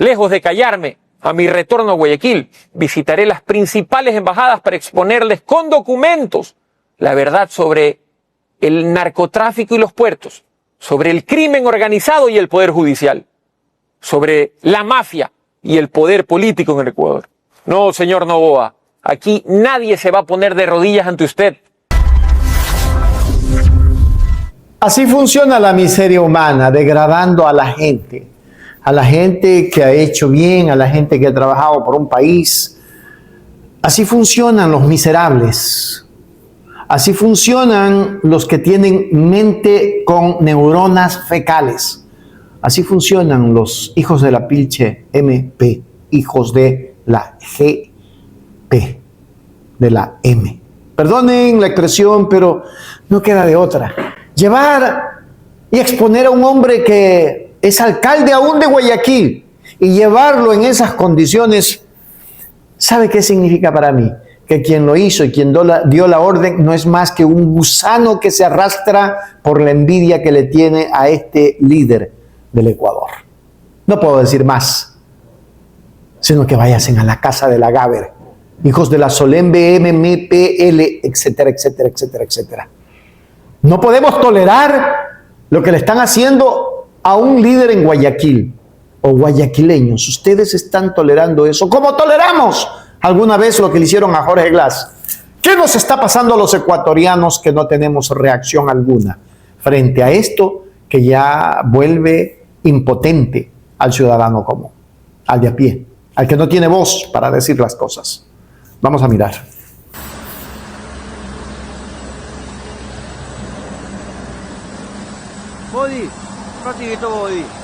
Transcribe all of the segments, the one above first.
Lejos de callarme, a mi retorno a Guayaquil, visitaré las principales embajadas para exponerles con documentos la verdad sobre el narcotráfico y los puertos, sobre el crimen organizado y el poder judicial, sobre la mafia y el poder político en el Ecuador. No, señor Noboa, aquí nadie se va a poner de rodillas ante usted. Así funciona la miseria humana, degradando a la gente que ha hecho bien, a la gente que ha trabajado por un país. Así funcionan los miserables. Así funcionan los que tienen mente con neuronas fecales. Así funcionan los hijos de la pilche MP, hijos de la GP, de la M. Perdonen la expresión, pero no queda de otra. Llevar y exponer a un hombre que es alcalde aún de Guayaquil y llevarlo en esas condiciones, ¿sabe qué significa para mí? Que quien lo hizo y quien dio la orden no es más que un gusano que se arrastra por la envidia que le tiene a este líder del Ecuador. No puedo decir más, sino que vayasen a la casa de la Gaber, hijos de la Solembe MPL, etcétera, etcétera, etcétera, etcétera. No podemos tolerar lo que le están haciendo a un líder en Guayaquil o guayaquileños. Ustedes están tolerando eso, como toleramos alguna vez lo que le hicieron a Jorge Glass. ¿Qué nos está pasando a los ecuatorianos que no tenemos reacción alguna frente a esto que ya vuelve impotente al ciudadano común, al de a pie, al que no tiene voz para decir las cosas? Vamos a mirar. Body, ratito body.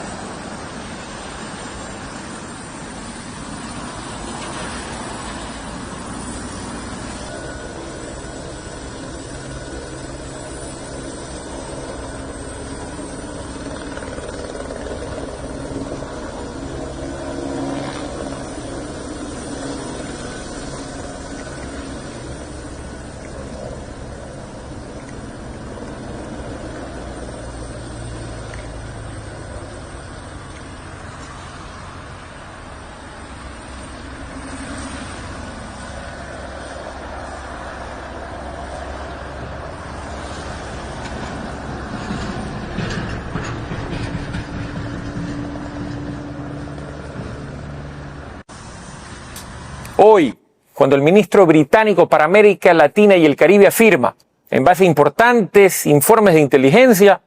Hoy, cuando el ministro británico para América Latina y el Caribe afirma, en base a importantes informes de inteligencia,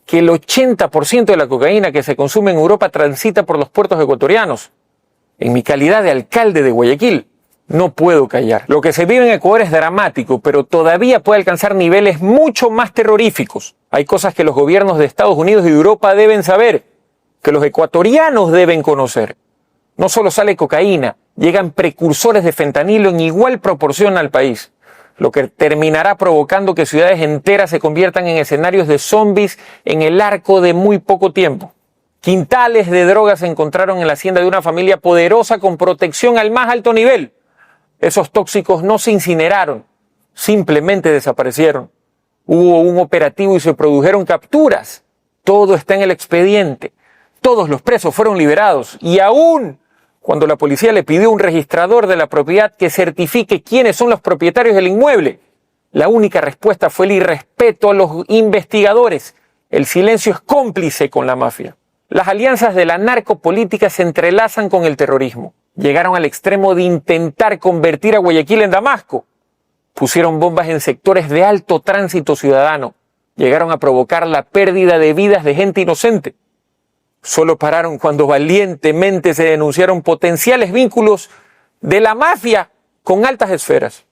que el 80% de la cocaína que se consume en Europa transita por los puertos ecuatorianos, en mi calidad de alcalde de Guayaquil, no puedo callar. Lo que se vive en Ecuador es dramático, pero todavía puede alcanzar niveles mucho más terroríficos. Hay cosas que los gobiernos de Estados Unidos y de Europa deben saber, que los ecuatorianos deben conocer. No solo sale cocaína, llegan precursores de fentanilo en igual proporción al país, lo que terminará provocando que ciudades enteras se conviertan en escenarios de zombies en el arco de muy poco tiempo. Quintales de drogas se encontraron en la hacienda de una familia poderosa con protección al más alto nivel. Esos tóxicos no se incineraron, simplemente desaparecieron. Hubo un operativo y se produjeron capturas. Todo está en el expediente. Todos los presos fueron liberados y aún cuando la policía le pidió un registrador de la propiedad que certifique quiénes son los propietarios del inmueble, la única respuesta fue el irrespeto a los investigadores. El silencio es cómplice con la mafia. Las alianzas de la narcopolítica se entrelazan con el terrorismo. Llegaron al extremo de intentar convertir a Guayaquil en Damasco. Pusieron bombas en sectores de alto tránsito ciudadano. Llegaron a provocar la pérdida de vidas de gente inocente. Solo pararon cuando valientemente se denunciaron potenciales vínculos de la mafia con altas esferas.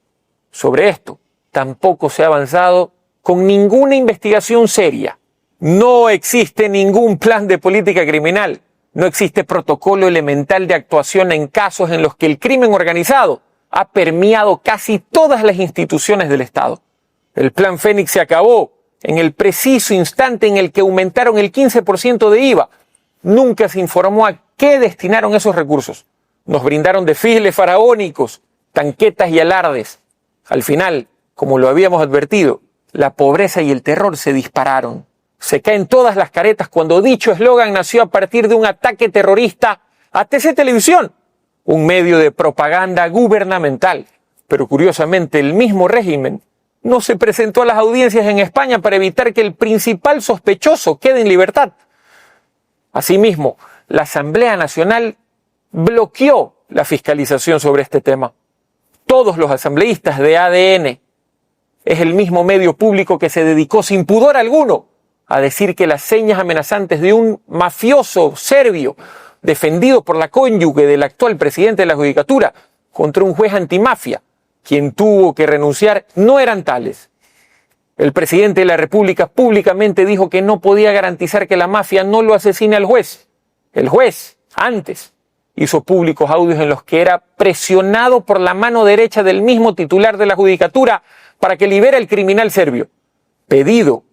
Sobre esto, tampoco se ha avanzado con ninguna investigación seria. No existe ningún plan de política criminal. No existe protocolo elemental de actuación en casos en los que el crimen organizado ha permeado casi todas las instituciones del Estado. El plan Fénix se acabó en el preciso instante en el que aumentaron el 15% de IVA. Nunca se informó a qué destinaron esos recursos. Nos brindaron desfiles faraónicos, tanquetas y alardes. Al final, como lo habíamos advertido, la pobreza y el terror se dispararon. Se caen todas las caretas cuando dicho eslogan nació a partir de un ataque terrorista ATC Televisión, un medio de propaganda gubernamental. Pero curiosamente el mismo régimen no se presentó a las audiencias en España para evitar que el principal sospechoso quede en libertad. Asimismo, la Asamblea Nacional bloqueó la fiscalización sobre este tema. Todos los asambleístas de ADN es el mismo medio público que se dedicó sin pudor alguno a decir que las señas amenazantes de un mafioso serbio defendido por la cónyuge del actual presidente de la Judicatura contra un juez antimafia, quien tuvo que renunciar, no eran tales. El presidente de la República públicamente dijo que no podía garantizar que la mafia no lo asesine al juez. El juez, antes, hizo públicos audios en los que era presionado por la mano derecha del mismo titular de la Judicatura para que libere al criminal serbio, pedido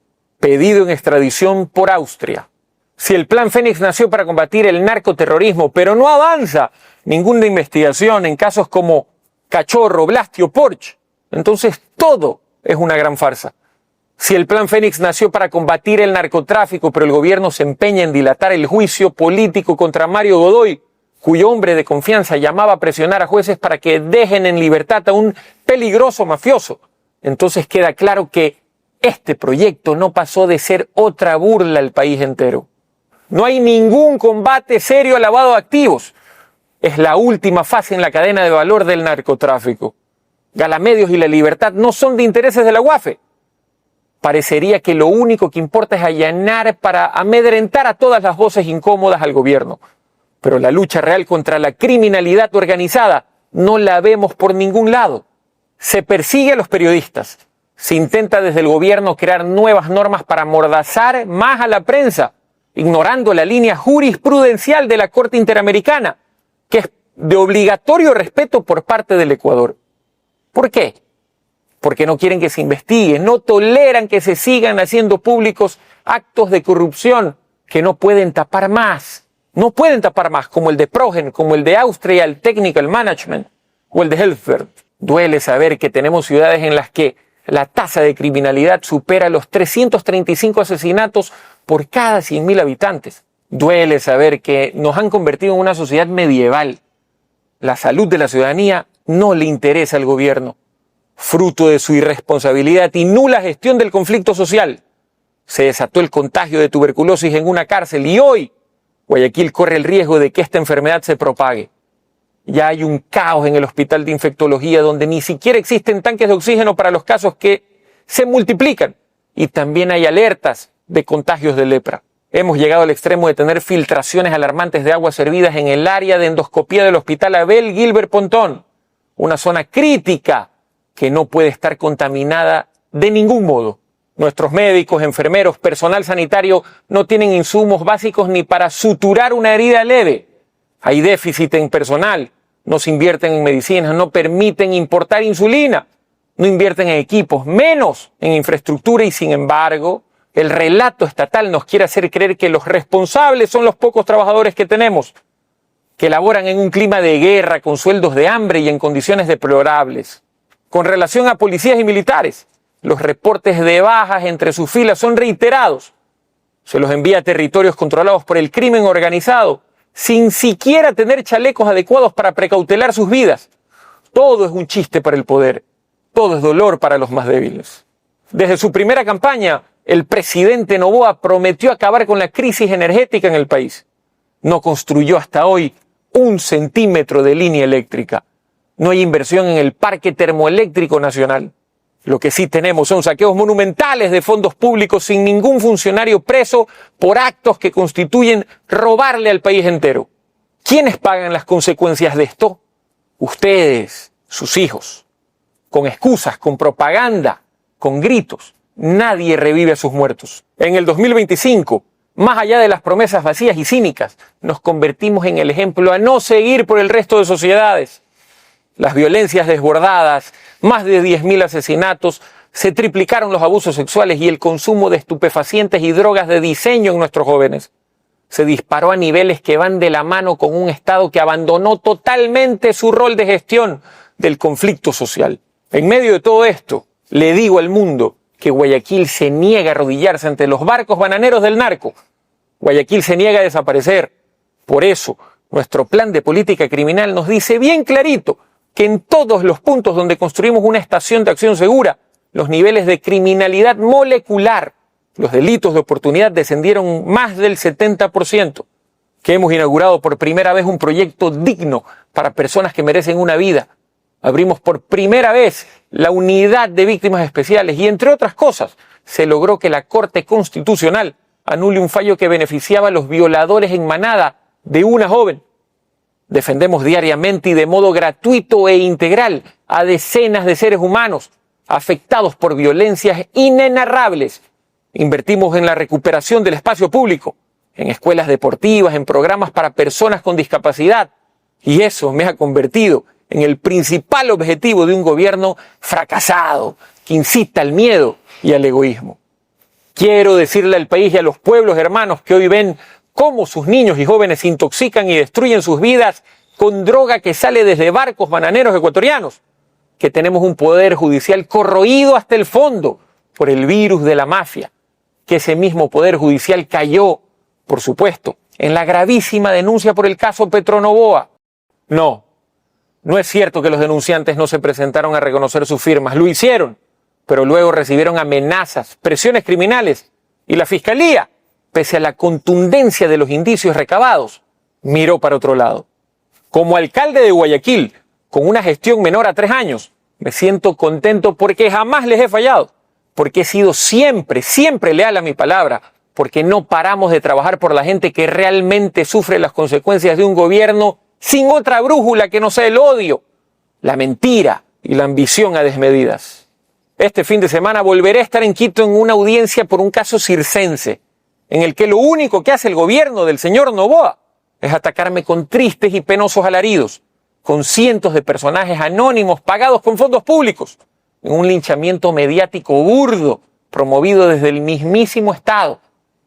en extradición por Austria. Si el Plan Fénix nació para combatir el narcoterrorismo, pero no avanza ninguna investigación en casos como Cachorro, Blasti o Porsche, entonces todo es una gran farsa. Si el Plan Fénix nació para combatir el narcotráfico, pero el gobierno se empeña en dilatar el juicio político contra Mario Godoy, cuyo hombre de confianza llamaba a presionar a jueces para que dejen en libertad a un peligroso mafioso, entonces queda claro que este proyecto no pasó de ser otra burla al país entero. No hay ningún combate serio al lavado de activos. Es la última fase en la cadena de valor del narcotráfico. Galamedios y la libertad no son de intereses de la UAFE. Parecería que lo único que importa es allanar para amedrentar a todas las voces incómodas al gobierno. Pero la lucha real contra la criminalidad organizada no la vemos por ningún lado. Se persigue a los periodistas. Se intenta desde el gobierno crear nuevas normas para amordazar más a la prensa, ignorando la línea jurisprudencial de la Corte Interamericana, que es de obligatorio respeto por parte del Ecuador. ¿Por qué? Porque no quieren que se investigue, no toleran que se sigan haciendo públicos actos de corrupción que no pueden tapar más. No pueden tapar más, como el de Progen, como el de Austria Technical Management o el de Helfert. Duele saber que tenemos ciudades en las que la tasa de criminalidad supera los 335 asesinatos por cada 100.000 habitantes. Duele saber que nos han convertido en una sociedad medieval. La salud de la ciudadanía no le interesa al gobierno. Fruto de su irresponsabilidad y nula gestión del conflicto social, se desató el contagio de tuberculosis en una cárcel y hoy Guayaquil corre el riesgo de que esta enfermedad se propague. Ya hay un caos en el hospital de infectología donde ni siquiera existen tanques de oxígeno para los casos que se multiplican. Y también hay alertas de contagios de lepra. Hemos llegado al extremo de tener filtraciones alarmantes de aguas servidas en el área de endoscopía del hospital Abel Gilbert Pontón, una zona crítica que no puede estar contaminada de ningún modo. Nuestros médicos, enfermeros, personal sanitario no tienen insumos básicos ni para suturar una herida leve. Hay déficit en personal. No se invierten en medicinas, no permiten importar insulina, no invierten en equipos, menos en infraestructura y sin embargo, el relato estatal nos quiere hacer creer que los responsables son los pocos trabajadores que tenemos, que laboran en un clima de guerra, con sueldos de hambre y en condiciones deplorables. Con relación a policías y militares, los reportes de bajas entre sus filas son reiterados. Se los envía a territorios controlados por el crimen organizado, sin siquiera tener chalecos adecuados para precautelar sus vidas. Todo es un chiste para el poder, todo es dolor para los más débiles. Desde su primera campaña, el presidente Noboa prometió acabar con la crisis energética en el país. No construyó hasta hoy 1 centímetro de línea eléctrica. No hay inversión en el parque termoeléctrico nacional. Lo que sí tenemos son saqueos monumentales de fondos públicos sin ningún funcionario preso por actos que constituyen robarle al país entero. ¿Quiénes pagan las consecuencias de esto? Ustedes, sus hijos. Con excusas, con propaganda, con gritos. Nadie revive a sus muertos. En el 2025, más allá de las promesas vacías y cínicas, nos convertimos en el ejemplo a no seguir por el resto de sociedades. Las violencias desbordadas, más de 10.000 asesinatos, se triplicaron los abusos sexuales y el consumo de estupefacientes y drogas de diseño en nuestros jóvenes. Se disparó a niveles que van de la mano con un Estado que abandonó totalmente su rol de gestión del conflicto social. En medio de todo esto, le digo al mundo que Guayaquil se niega a arrodillarse ante los barcos bananeros del narco. Guayaquil se niega a desaparecer. Por eso, Nuestro plan de política criminal nos dice bien clarito que en todos los puntos donde construimos una estación de acción segura, los niveles de criminalidad molecular, los delitos de oportunidad descendieron más del 70%, que hemos inaugurado por primera vez un proyecto digno para personas que merecen una vida. Abrimos por primera vez la unidad de víctimas especiales y, entre otras cosas, se logró que la Corte Constitucional anule un fallo que beneficiaba a los violadores en manada de una joven. Defendemos diariamente y de modo gratuito e integral a decenas de seres humanos afectados por violencias inenarrables. Invertimos en la recuperación del espacio público, en escuelas deportivas, en programas para personas con discapacidad. Y eso me ha convertido en el principal objetivo de un gobierno fracasado, que incita al miedo y al egoísmo. Quiero decirle al país y a los pueblos hermanos que hoy ven cómo sus niños y jóvenes se intoxican y destruyen sus vidas con droga que sale desde barcos bananeros ecuatorianos, que tenemos un poder judicial corroído hasta el fondo por el virus de la mafia, que ese mismo poder judicial cayó, por supuesto, en la gravísima denuncia por el caso Petronovoa. No es cierto que los denunciantes no se presentaron a reconocer sus firmas, lo hicieron, pero luego recibieron amenazas, presiones criminales y la Fiscalía, pese a la contundencia de los indicios recabados, miró para otro lado. Como alcalde de Guayaquil, con una gestión menor a 3 años, me siento contento porque jamás les he fallado, porque he sido siempre leal a mi palabra, porque no paramos de trabajar por la gente que realmente sufre las consecuencias de un gobierno sin otra brújula que no sea el odio, la mentira y la ambición a desmedidas. Este fin de semana volveré a estar en Quito en una audiencia por un caso circense, en el que lo único que hace el gobierno del señor Noboa es atacarme con tristes y penosos alaridos, con cientos de personajes anónimos pagados con fondos públicos, en un linchamiento mediático burdo promovido desde el mismísimo Estado,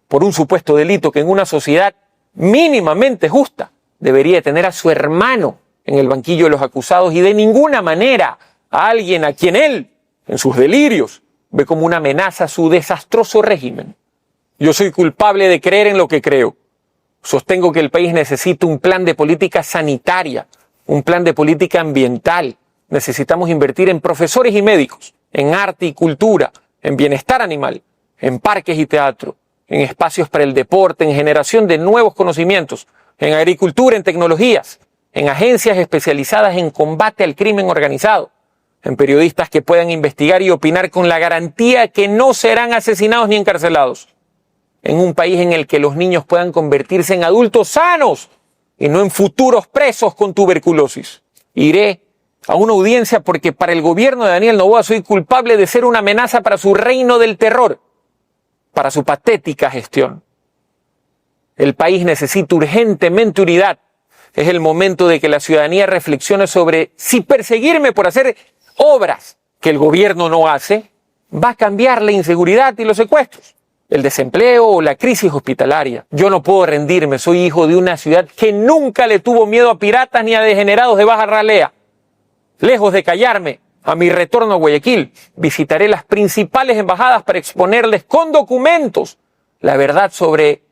por un supuesto delito que en una sociedad mínimamente justa debería tener a su hermano en el banquillo de los acusados y de ninguna manera a alguien a quien él, en sus delirios, ve como una amenaza a su desastroso régimen. Yo soy culpable de creer en lo que creo. Sostengo que el país necesita un plan de política sanitaria, un plan de política ambiental. Necesitamos invertir en profesores y médicos, en arte y cultura, en bienestar animal, en parques y teatro, en espacios para el deporte, en generación de nuevos conocimientos, en agricultura, en tecnologías, en agencias especializadas en combate al crimen organizado, en periodistas que puedan investigar y opinar con la garantía que no serán asesinados ni encarcelados, en un país en el que los niños puedan convertirse en adultos sanos y no en futuros presos con tuberculosis. Iré a una audiencia porque para el gobierno de Daniel Noboa soy culpable de ser una amenaza para su reino del terror, para su patética gestión. El país necesita urgentemente unidad. Es el momento de que la ciudadanía reflexione sobre si perseguirme por hacer obras que el gobierno no hace va a cambiar la inseguridad y los secuestros, el desempleo o la crisis hospitalaria. Yo no puedo rendirme, soy hijo de una ciudad que nunca le tuvo miedo a piratas ni a degenerados de baja ralea. Lejos de callarme, a mi retorno a Guayaquil, visitaré las principales embajadas para exponerles con documentos la verdad sobre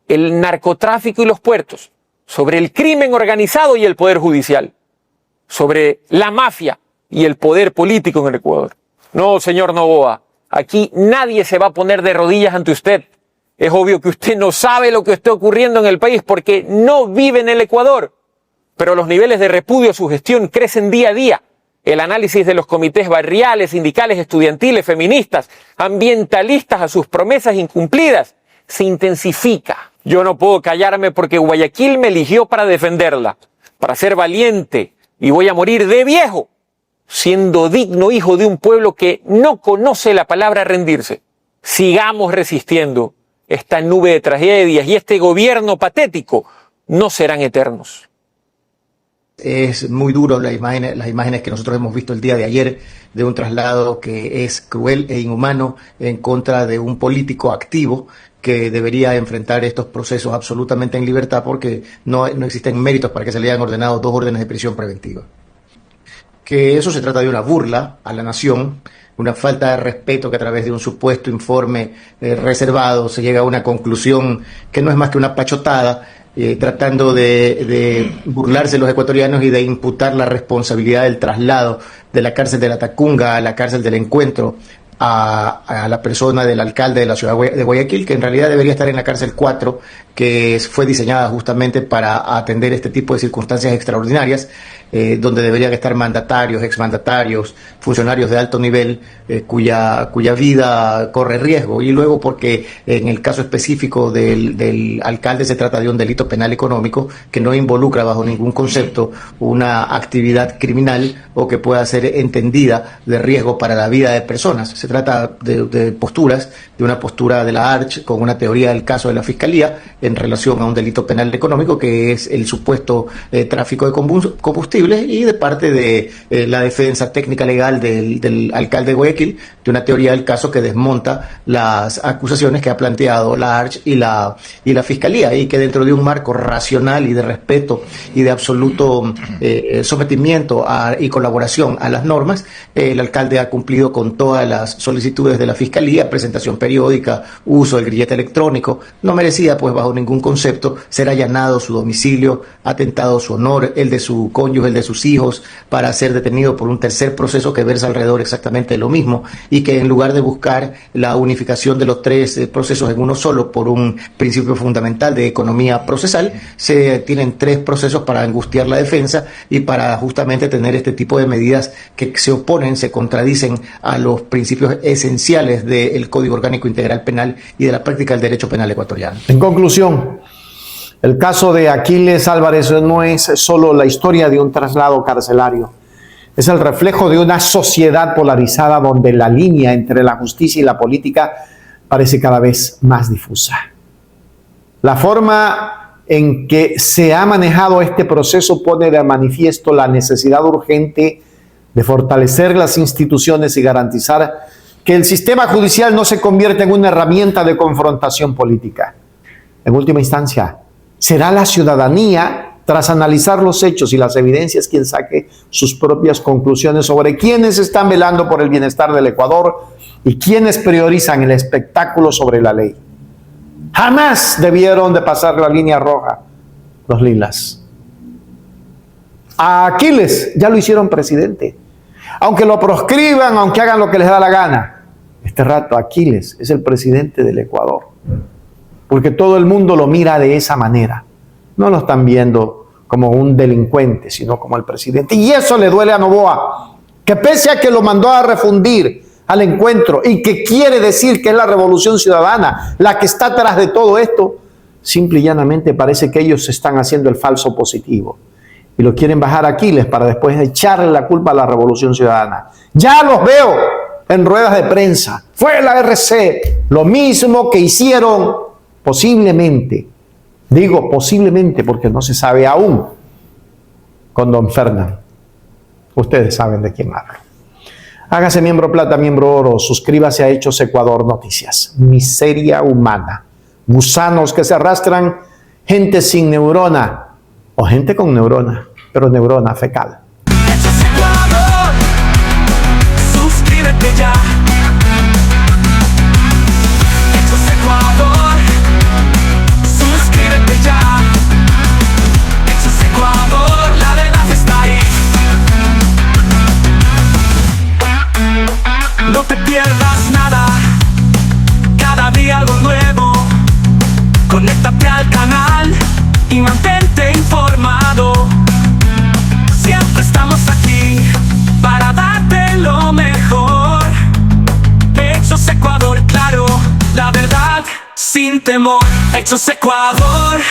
el narcotráfico y los puertos, sobre el crimen organizado y el poder judicial, sobre la mafia y el poder político en el Ecuador. No, señor Noboa, aquí nadie se va a poner de rodillas ante usted. Es obvio que usted no sabe lo que está ocurriendo en el país porque no vive en el Ecuador. Pero los niveles de repudio a su gestión crecen día a día. El análisis de los comités barriales, sindicales, estudiantiles, feministas, ambientalistas a sus promesas incumplidas se intensifica. Yo no puedo callarme porque Guayaquil me eligió para defenderla, para ser valiente, y voy a morir de viejo, siendo digno hijo de un pueblo que no conoce la palabra rendirse. Sigamos resistiendo. Esta nube de tragedias y este gobierno patético no serán eternos. Es muy duro las imágenes que nosotros hemos visto el día de ayer de un traslado que es cruel e inhumano en contra de un político activo que debería enfrentar estos procesos absolutamente en libertad porque no existen méritos para que se le hayan ordenado 2 órdenes de prisión preventiva. Que eso se trata de una burla a la nación, una falta de respeto que a través de un supuesto informe reservado se llega a una conclusión que no es más que una pachotada tratando de burlarse de los ecuatorianos y de imputar la responsabilidad del traslado de la cárcel de la Tacunga a la cárcel del Encuentro a la persona del alcalde de la ciudad de Guayaquil, que en realidad debería estar en la cárcel 4, que fue diseñada justamente para atender este tipo de circunstancias extraordinarias, donde deberían estar mandatarios, exmandatarios, funcionarios de alto nivel, cuya vida corre riesgo. Y luego porque en el caso específico del alcalde se trata de un delito penal económico que no involucra bajo ningún concepto una actividad criminal o que pueda ser entendida de riesgo para la vida de personas. Se trata de posturas, de una postura de la ARCH con una teoría del caso de la Fiscalía en relación a un delito penal económico que es el supuesto tráfico de combustibles, y de parte de la defensa técnica legal del alcalde de Guayaquil, de una teoría del caso que desmonta las acusaciones que ha planteado la ARCH y la Fiscalía, y que dentro de un marco racional y de respeto y de absoluto sometimiento y colaboración a las normas, el alcalde ha cumplido con todas las solicitudes de la Fiscalía: presentación periódica, uso del grillete electrónico. No merecía, pues, bajo ningún concepto ser allanado su domicilio, atentado su honor, el de su cónyuge, el de sus hijos, para ser detenido por un tercer proceso que versa alrededor exactamente de lo mismo, y que en lugar de buscar la unificación de los tres procesos en uno solo por un principio fundamental de economía procesal, se tienen tres procesos para angustiar la defensa y para justamente tener este tipo de medidas que se oponen, se contradicen a los principios esenciales del Código Orgánico Integral Penal y de la práctica del derecho penal ecuatoriano. En conclusión, el caso de Aquiles Álvarez no es solo la historia de un traslado carcelario, es el reflejo de una sociedad polarizada donde la línea entre la justicia y la política parece cada vez más difusa. La forma en que se ha manejado este proceso pone de manifiesto la necesidad urgente de fortalecer las instituciones y garantizar que el sistema judicial no se convierta en una herramienta de confrontación política. En última instancia, será la ciudadanía, tras analizar los hechos y las evidencias, quien saque sus propias conclusiones sobre quiénes están velando por el bienestar del Ecuador y quiénes priorizan el espectáculo sobre la ley. Jamás debieron de pasar la línea roja los lilas. A Aquiles ya lo hicieron presidente. Aunque lo proscriban, aunque hagan lo que les da la gana, este rato Aquiles es el presidente del Ecuador. Porque todo el mundo lo mira de esa manera. No lo están viendo como un delincuente, sino como el presidente. Y eso le duele a Noboa, que pese a que lo mandó a refundir al Encuentro y que quiere decir que es la Revolución Ciudadana la que está atrás de todo esto, simple y llanamente parece que ellos están haciendo el falso positivo. Y lo quieren bajar a Aquiles para después echarle la culpa a la Revolución Ciudadana. Ya los veo en ruedas de prensa. Fue la RC, lo mismo que hicieron posiblemente, digo posiblemente porque no se sabe aún, con don Fernán. Ustedes saben de quién hablo. Hágase miembro plata, miembro oro, suscríbase a Hechos Ecuador Noticias. Miseria humana, gusanos que se arrastran, gente sin neurona o gente con neurona, pero neurona fecal. Hechos Ecuador, suscríbete ya. Hechos Ecuador, suscríbete ya. Hechos Ecuador, la verdad está ahí. No te pierdas nada, cada día algo nuevo. Conéctate al canal y mantente informado. Siempre estamos aquí para darte lo mejor. Hechos Ecuador, claro, la verdad sin temor. Hechos Ecuador.